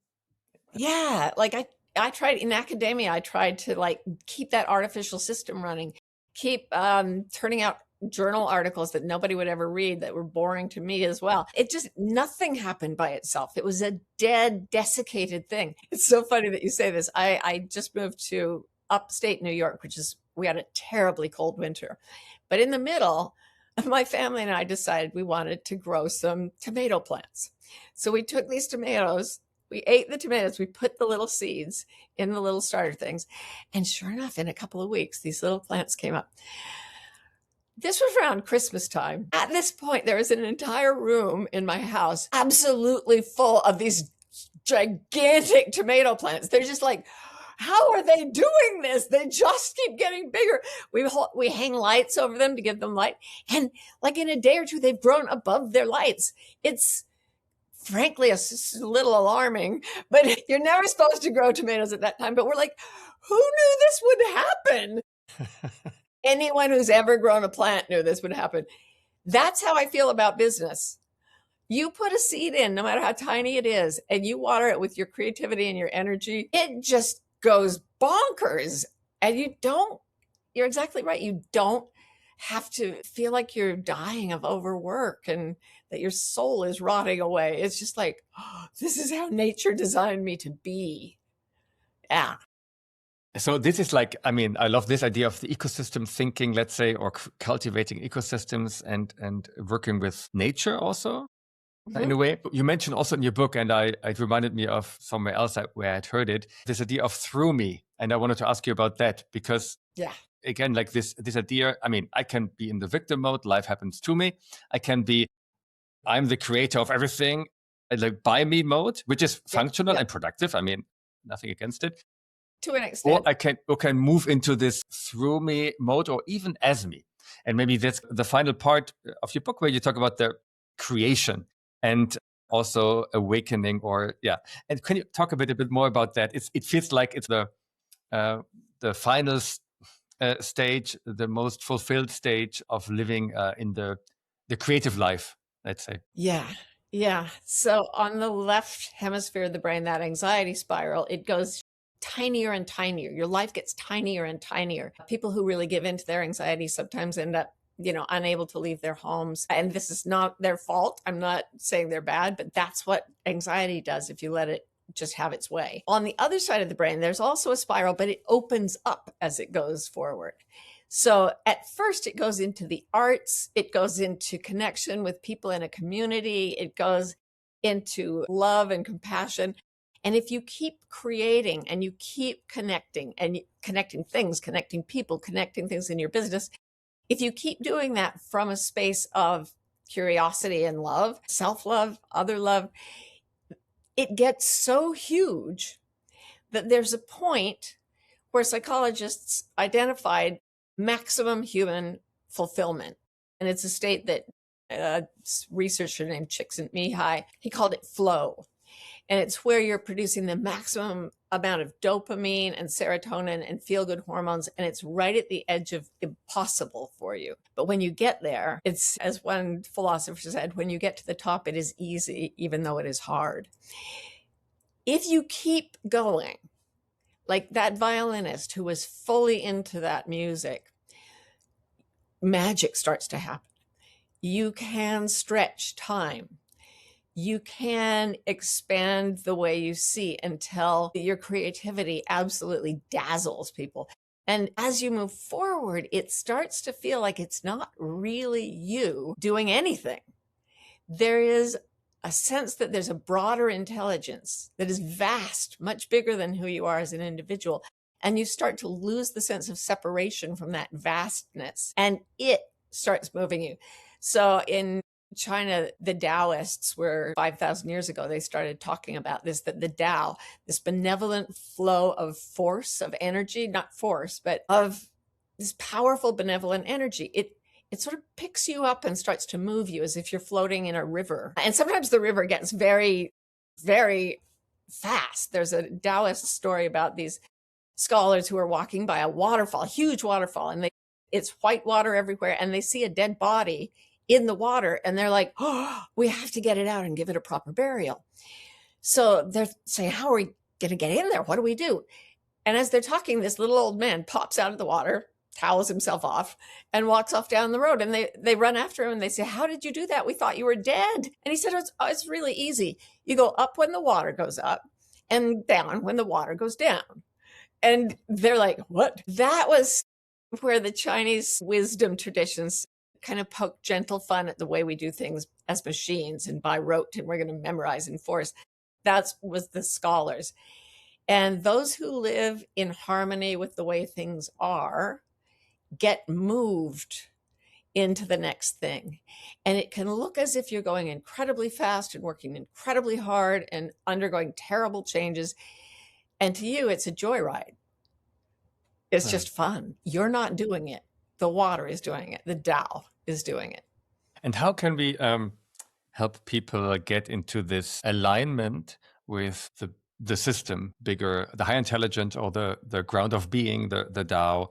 Yeah. Like I tried in academia, I tried to like keep that artificial system running, keep turning out journal articles that nobody would ever read that were boring to me as well. It just, nothing happened by itself. It was a dead, desiccated thing. It's so funny that you say this. I just moved to upstate New York, we had a terribly cold winter. But in the middle, my family and I decided we wanted to grow some tomato plants. So we took these tomatoes, we ate the tomatoes, we put the little seeds in the little starter things. And sure enough, in a couple of weeks, these little plants came up. This was around Christmas time. At this point, there was an entire room in my house absolutely full of these gigantic tomato plants. They're just like, how are they doing this? They just keep getting bigger. We hang lights over them to give them light. And like in a day or two, they've grown above their lights. It's frankly a little alarming, but you're never supposed to grow tomatoes at that time. But we're like, who knew this would happen? Anyone who's ever grown a plant knew this would happen. That's how I feel about business. You put a seed in, no matter how tiny it is, and you water it with your creativity and your energy, it just goes bonkers. And you're exactly right. You don't have to feel like you're dying of overwork and that your soul is rotting away. It's just like, oh, this is how nature designed me to be. Yeah. So this is like, I mean, I love this idea of the ecosystem thinking, let's say, or cultivating ecosystems and working with nature also. In a way, you mentioned also in your book, and it reminded me of somewhere else where I'd heard it, this idea of through me. And I wanted to ask you about that because, Yeah. again, like this idea, I mean, I can be in the victim mode, life happens to me. I can be, I'm the creator of everything, like by me mode, which is functional and productive. I mean, nothing against it. To an extent. Or I can move into this through me mode or even as me. And maybe that's the final part of your book where you talk about the creation and also awakening And can you talk a bit more about that? It feels like it's the final stage, the most fulfilled stage of living in the creative life, let's say. Yeah. Yeah. So on the left hemisphere of the brain, that anxiety spiral, it goes tinier and tinier. Your life gets tinier and tinier. People who really give into their anxiety sometimes end up, unable to leave their homes. And this is not their fault. I'm not saying they're bad, but that's what anxiety does if you let it just have its way. On the other side of the brain, there's also a spiral, but it opens up as it goes forward. So at first it goes into the arts, it goes into connection with people in a community, it goes into love and compassion. And if you keep creating and you keep connecting and connecting things, connecting people, connecting things in your business, if you keep doing that from a space of curiosity and love, self-love, other love, it gets so huge that there's a point where psychologists identified maximum human fulfillment. And it's a state that a researcher named Csikszentmihalyi, he called it flow. And it's where you're producing the maximum amount of dopamine and serotonin and feel-good hormones. And it's right at the edge of impossible for you. But when you get there, it's, as one philosopher said, when you get to the top, it is easy, even though it is hard. If you keep going, like that violinist who was fully into that music, magic starts to happen. You can stretch time. You can expand the way you see until your creativity absolutely dazzles people. And as you move forward, it starts to feel like it's not really you doing anything. There is a sense that there's a broader intelligence that is vast, much bigger than who you are as an individual. And you start to lose the sense of separation from that vastness, and it starts moving you. So in China, the Taoists were 5,000 years ago, they started talking about this, that the Tao, this benevolent flow of force, of energy, not force, but of this powerful benevolent energy. It sort of picks you up and starts to move you as if you're floating in a river. And sometimes the river gets very, very fast. There's a Taoist story about these scholars who are walking by a waterfall, huge waterfall, and it's white water everywhere, and they see a dead body in the water, and they're like, oh, we have to get it out and give it a proper burial. So they're saying, how are we going to get in there? What do we do? And as they're talking, this little old man pops out of the water, towels himself off, and walks off down the road. And they run after him and they say, how did you do that? We thought you were dead. And he said, it's really easy. You go up when the water goes up and down when the water goes down. And they're like, what? That was where the Chinese wisdom traditions kind of poke gentle fun at the way we do things as machines and by rote, and we're going to memorize and force. That was the scholars. And those who live in harmony with the way things are get moved into the next thing. And it can look as if you're going incredibly fast and working incredibly hard and undergoing terrible changes. And to you, it's a joyride. It's just fun. You're not doing it. The water is doing it. The Tao is doing it. And how can we help people get into this alignment with the system, bigger, the high intelligence, or the ground of being, the Tao?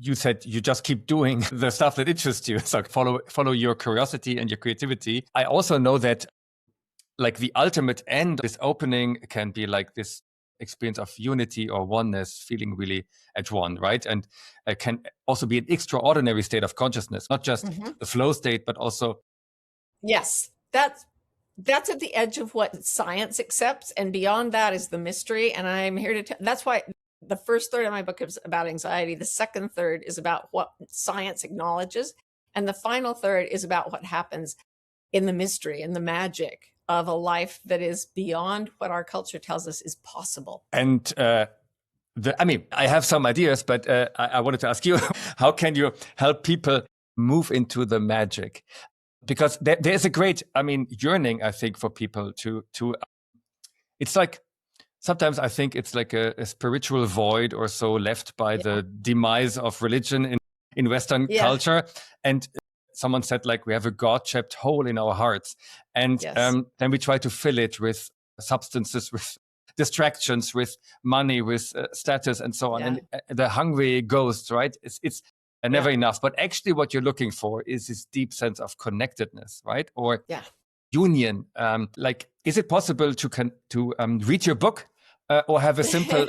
You said you just keep doing the stuff that interests you. So follow your curiosity and your creativity. I also know that like the ultimate end, this opening can be like this experience of unity or oneness, feeling really at one, right? And it can also be an extraordinary state of consciousness, not just the flow state, but also. Yes, that's at the edge of what science accepts. And beyond that is the mystery. And I'm here to that's why the first third of my book is about anxiety. The second third is about what science acknowledges. And the final third is about what happens in the mystery and the magic of a life that is beyond what our culture tells us is possible. And I have some ideas, but I wanted to ask you, how can you help people move into the magic? Because there's a great, yearning, I think, for people to it's like, sometimes I think it's like a spiritual void or so left by the demise of religion in Western culture. And someone said, like, we have a God-shaped hole in our hearts. And then we try to fill it with substances, with distractions, with money, with status, and so on. And the hungry ghost, right? It's never enough. But actually what you're looking for is this deep sense of connectedness, right? Or union. Is it possible to read your book or have a simple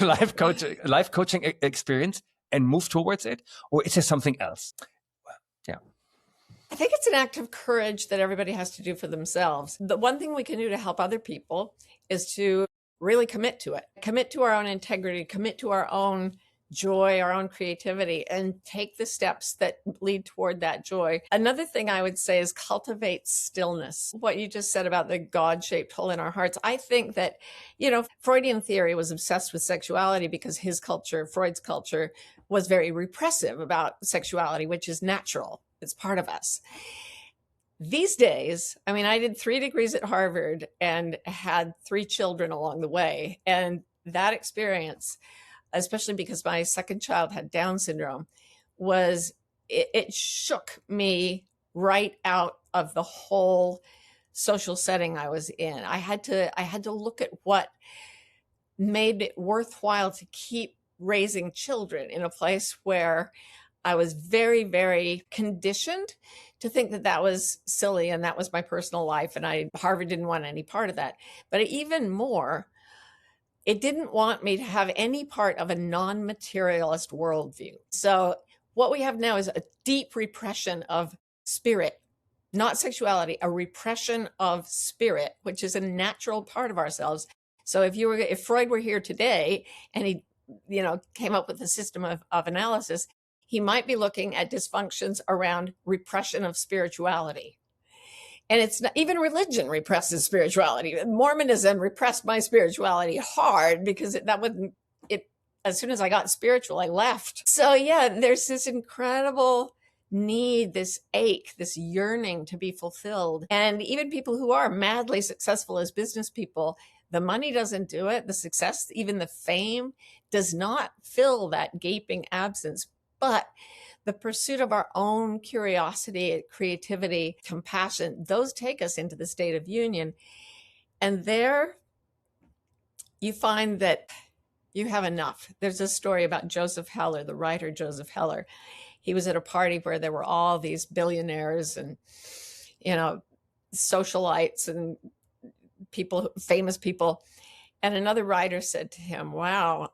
life coaching experience and move towards it? Or is there something else? I think it's an act of courage that everybody has to do for themselves. The one thing we can do to help other people is to really commit to it, commit to our own integrity, commit to our own joy, our own creativity, and take the steps that lead toward that joy. Another thing I would say is cultivate stillness. What you just said about the God-shaped hole in our hearts. I think that, Freudian theory was obsessed with sexuality because his culture, Freud's culture, was very repressive about sexuality, which is natural. It's part of us. These days, I did 3 degrees at Harvard and had 3 children along the way. And that experience, especially because my second child had Down syndrome, it shook me right out of the whole social setting I was in. I had to look at what made it worthwhile to keep raising children in a place where I was very, very conditioned to think that was silly and that was my personal life. And Harvard didn't want any part of that. But even more, it didn't want me to have any part of a non-materialist worldview. So what we have now is a deep repression of spirit, not sexuality, a repression of spirit, which is a natural part of ourselves. So if Freud were here today and he, came up with a system of analysis, he might be looking at dysfunctions around repression of spirituality. And it's not, even religion represses spirituality. Mormonism repressed my spirituality hard because as soon as I got spiritual, I left. So yeah, there's this incredible need, this ache, this yearning to be fulfilled. And even people who are madly successful as business people, the money doesn't do it. The success, even the fame, does not fill that gaping absence. But the pursuit of our own curiosity, creativity, compassion, those take us into the state of union. And there you find that you have enough. There's a story about Joseph Heller, the writer Joseph Heller. He was at a party where there were all these billionaires and, socialites and people, famous people. And another writer said to him, wow,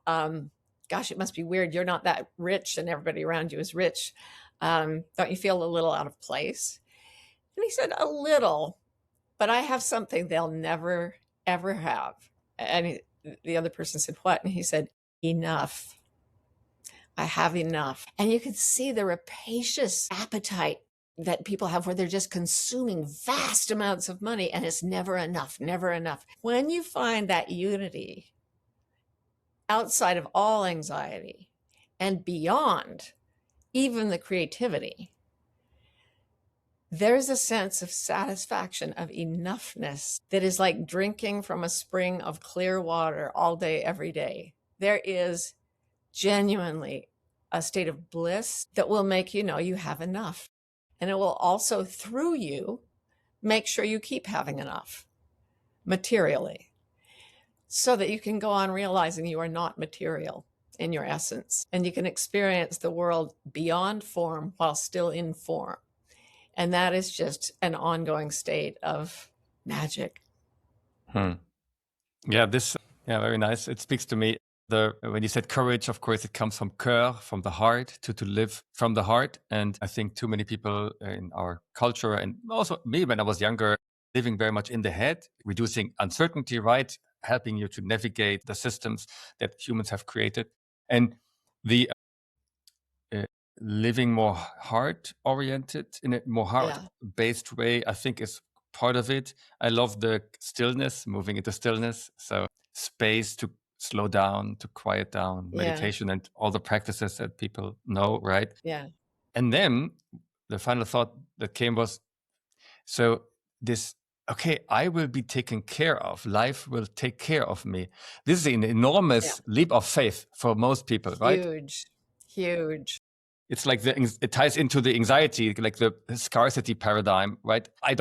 gosh, it must be weird. You're not that rich and everybody around you is rich. Don't you feel a little out of place? And he said, a little, but I have something they'll never, ever have. And the other person said, what? And he said, enough. I have enough. And you could see the rapacious appetite that people have where they're just consuming vast amounts of money and it's never enough, never enough. When you find that unity outside of all anxiety and beyond even the creativity, there's a sense of satisfaction, of enoughness that is like drinking from a spring of clear water all day, every day. There is genuinely a state of bliss that will make you know you have enough. And it will also, through you, make sure you keep having enough materially so that you can go on realizing you are not material in your essence. And you can experience the world beyond form while still in form. And that is just an ongoing state of magic. Yeah, very nice. It speaks to me. When you said courage, of course, it comes from cœur, from the heart, to live from the heart. And I think too many people in our culture, and also me when I was younger, living very much in the head, reducing uncertainty, right? Helping you to navigate the systems that humans have created. And the living more heart-oriented, in a more heart-based way, I think is part of it. I love the stillness, moving into stillness. So space to slow down, to quiet down, meditation, and all the practices that people know, right? Yeah. And then the final thought that came was, so this, okay, I will be taken care of. Life will take care of me. This is an enormous leap of faith for most people, right? Huge. It's like it ties into the anxiety, like the scarcity paradigm, right? I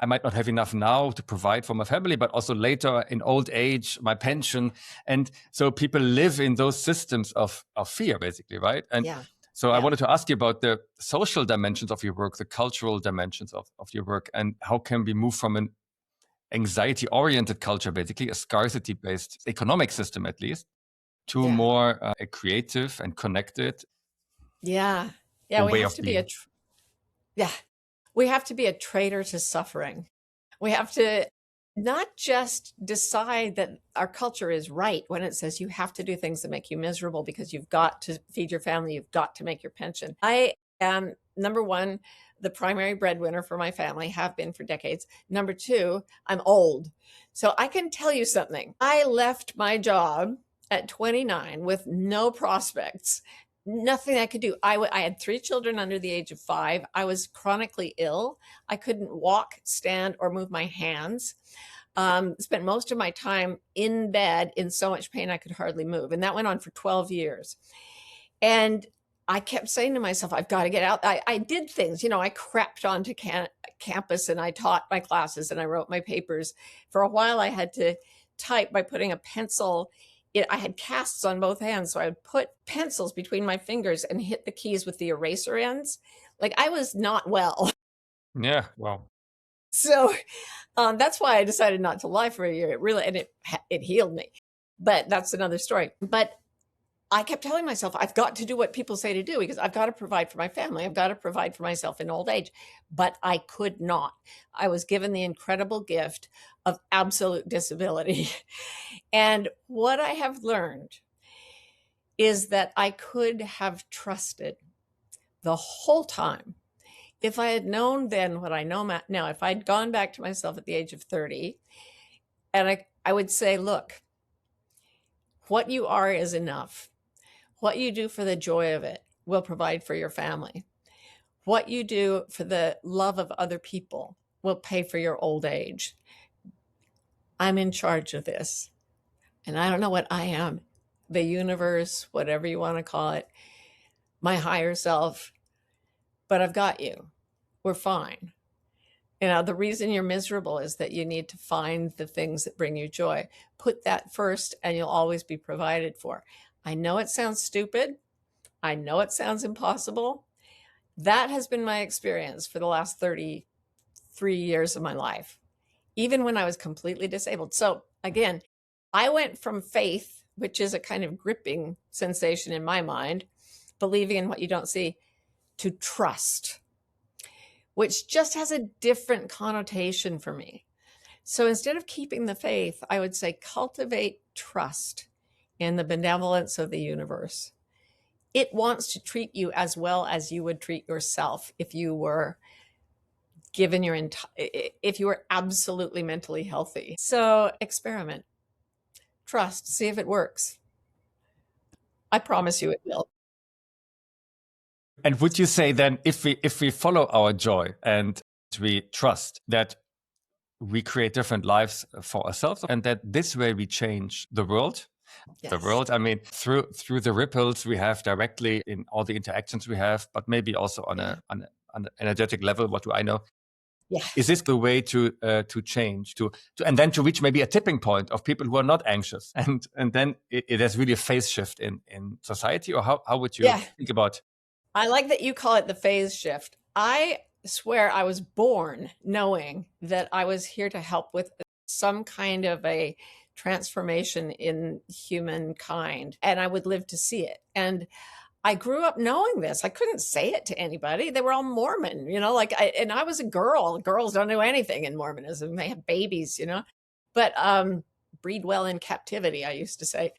might not have enough now to provide for my family, but also later in old age, my pension. And so people live in those systems of fear, basically, right? And so I wanted to ask you about the social dimensions of your work, the cultural dimensions of your work, and how can we move from an anxiety-oriented culture, basically a scarcity-based economic system, at least, to more a creative and connected. We have to be we have to be a traitor to suffering. We have to not just decide that our culture is right when it says you have to do things that make you miserable because you've got to feed your family, you've got to make your pension. I am, number one, the primary breadwinner for my family, have been for decades. Number two, I'm old. So I can tell you something. I left my job at 29 with no prospects. Nothing I could do. I had 3 children under the age of 5. I was chronically ill. I couldn't walk, stand, or move my hands. Spent most of my time in bed in so much pain I could hardly move. And that went on for 12 years. And I kept saying to myself, I've got to get out. I did things, I crept onto campus and I taught my classes and I wrote my papers. For a while, I had to type by putting a pencil. I had casts on both hands, so I would put pencils between my fingers and hit the keys with the eraser ends. Like I was not well. Yeah, wow. So that's why I decided not to lie for a year. It healed me, but that's another story. But I kept telling myself, I've got to do what people say to do because I've got to provide for my family. I've got to provide for myself in old age. But I could not. I was given the incredible gift of absolute disability. And what I have learned is that I could have trusted the whole time. If I had known then what I know now, if I'd gone back to myself at the age of 30, and I would say, look, what you are is enough. What you do for the joy of it will provide for your family. What you do for the love of other people will pay for your old age. I'm in charge of this. And I don't know what I am, the universe, whatever you want to call it, my higher self, but I've got you. We're fine. The reason you're miserable is that you need to find the things that bring you joy. Put that first and you'll always be provided for. I know it sounds stupid. I know it sounds impossible. That has been my experience for the last 33 years of my life, even when I was completely disabled. So again, I went from faith, which is a kind of gripping sensation in my mind, believing in what you don't see, to trust, which just has a different connotation for me. So instead of keeping the faith, I would say cultivate trust in the benevolence of the universe. It wants to treat you as well as you would treat yourself if you were given if you were absolutely mentally healthy. So experiment, trust, see if it works. I promise you it will. And would you say then, if we follow our joy and we trust that we create different lives for ourselves, and that this way we change the world? Yes. The world, I mean, through the ripples we have directly in all the interactions we have, but maybe also on an energetic level. What do I know? Yeah. Is this the way to change, and then to reach maybe a tipping point of people who are not anxious, and then it has really a phase shift in society? Or how would you think about? I like that you call it the phase shift. I swear I was born knowing that I was here to help with some kind of a transformation in humankind, and I would live to see it. And I grew up knowing this. I couldn't say it to anybody. They were all Mormon, and I was a girl. Girls don't know anything in Mormonism. They have babies, but breed well in captivity, I used to say.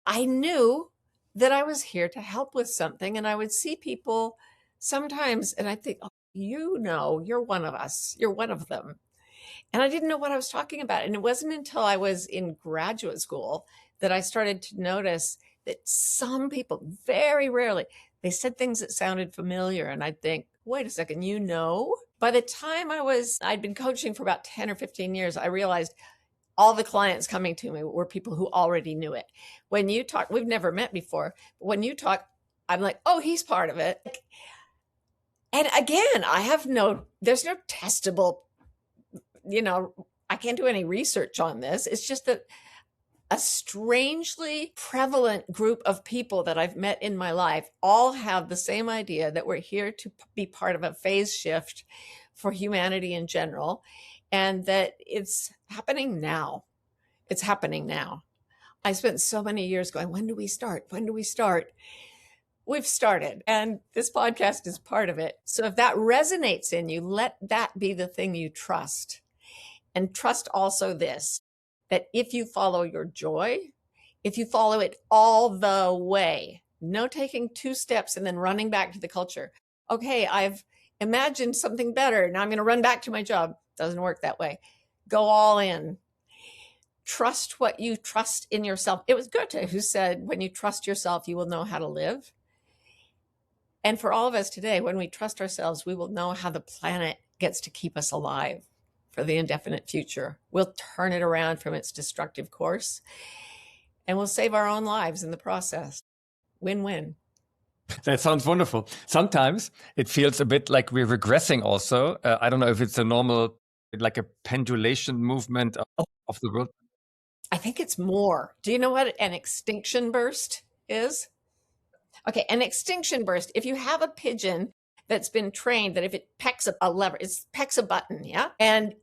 I knew that I was here to help with something, and I would see people sometimes, and I think, oh, you're one of us. You're one of them. And I didn't know what I was talking about. And it wasn't until I was in graduate school that I started to notice that some people, very rarely, they said things that sounded familiar. And I'd think, wait a second, By the time I'd been coaching for about 10 or 15 years, I realized all the clients coming to me were people who already knew it. When you talk, we've never met before, but when you talk, I'm like, oh, he's part of it. And again, there's no testable, I can't do any research on this. It's just that a strangely prevalent group of people that I've met in my life all have the same idea that we're here to be part of a phase shift for humanity in general, and that it's happening now. It's happening now. I spent so many years going, when do we start? When do we start? We've started, and this podcast is part of it. So if that resonates in you, let that be the thing you trust. And trust also this, that if you follow your joy, if you follow it all the way, no taking 2 steps and then running back to the culture. Okay, I've imagined something better. Now I'm going to run back to my job. Doesn't work that way. Go all in. Trust what you trust in yourself. It was Goethe who said, when you trust yourself, you will know how to live. And for all of us today, when we trust ourselves, we will know how the planet gets to keep us alive for the indefinite future. We'll turn it around from its destructive course, and we'll save our own lives in the process. Win-win. That sounds wonderful. Sometimes it feels a bit like we're regressing also. I don't know if it's a normal, like a pendulation movement of the world. I think it's more. Do you know what an extinction burst is? Okay, an extinction burst. If you have a pigeon that's been trained that if it pecks a lever, it pecks a button, yeah? And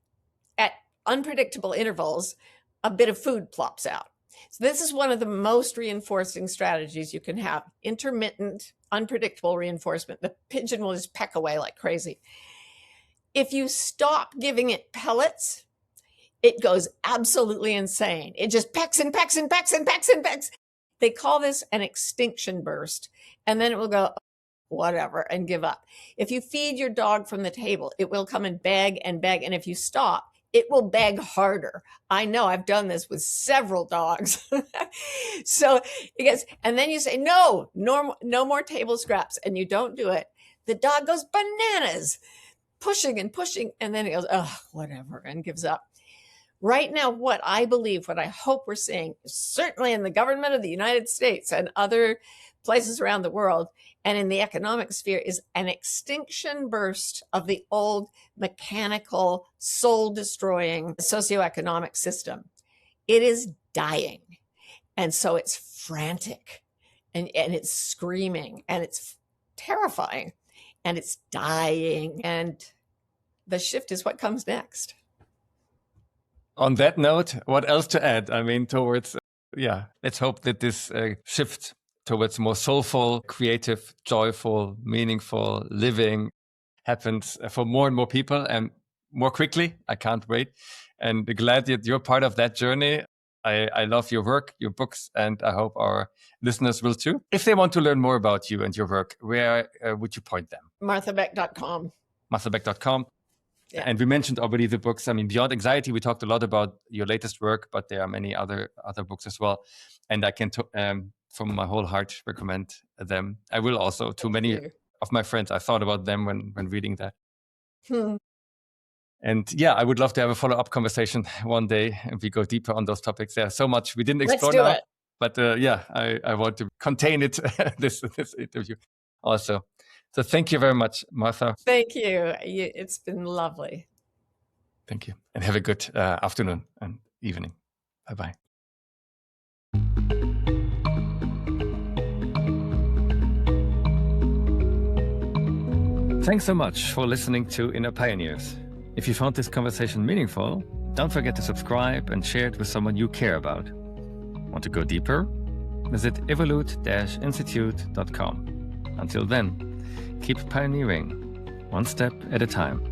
at unpredictable intervals, a bit of food plops out. So this is one of the most reinforcing strategies you can have. Intermittent, unpredictable reinforcement. The pigeon will just peck away like crazy. If you stop giving it pellets, it goes absolutely insane. It just pecks and pecks and pecks and pecks and pecks. They call this an extinction burst. And then it will go, whatever, and give up. If you feed your dog from the table, it will come and beg and beg. And if you stop, it will beg harder. I know, I've done this with several dogs. So it gets, and then you say, no more table scraps, and you don't do it. The dog goes bananas, pushing and pushing, and then he goes, oh, whatever, and gives up. Right now, what I believe, what I hope we're seeing, certainly in the government of the United States and other places around the world, and in the economic sphere, is an extinction burst of the old mechanical, soul-destroying socioeconomic system. It is dying. And so it's frantic, and it's screaming, and it's terrifying, and it's dying. And the shift is what comes next. On that note, what else to add? I mean, towards, let's hope that this shift towards more soulful, creative, joyful, meaningful living happens for more and more people and more quickly. I can't wait. And glad that you're part of that journey. I love your work, your books, and I hope our listeners will too. If they want to learn more about you and your work, where would you point them? MarthaBeck.com. MarthaBeck.com. Yeah. And we mentioned already the books. I mean, Beyond Anxiety, we talked a lot about your latest work, but there are many other books as well. And I can, from my whole heart, recommend them. I will also to many of my friends. I thought about them when reading that. And yeah, I would love to have a follow-up conversation one day and we go deeper on those topics. There's so much we didn't explore now. It. But I want to contain it, this interview also. So thank you very much, Martha. Thank you. It's been lovely. Thank you. And have a good afternoon and evening. Bye-bye. Thanks so much for listening to Inner Pioneers. If you found this conversation meaningful, don't forget to subscribe and share it with someone you care about. Want to go deeper? Visit evolute-institute.com. Until then, keep pioneering, one step at a time.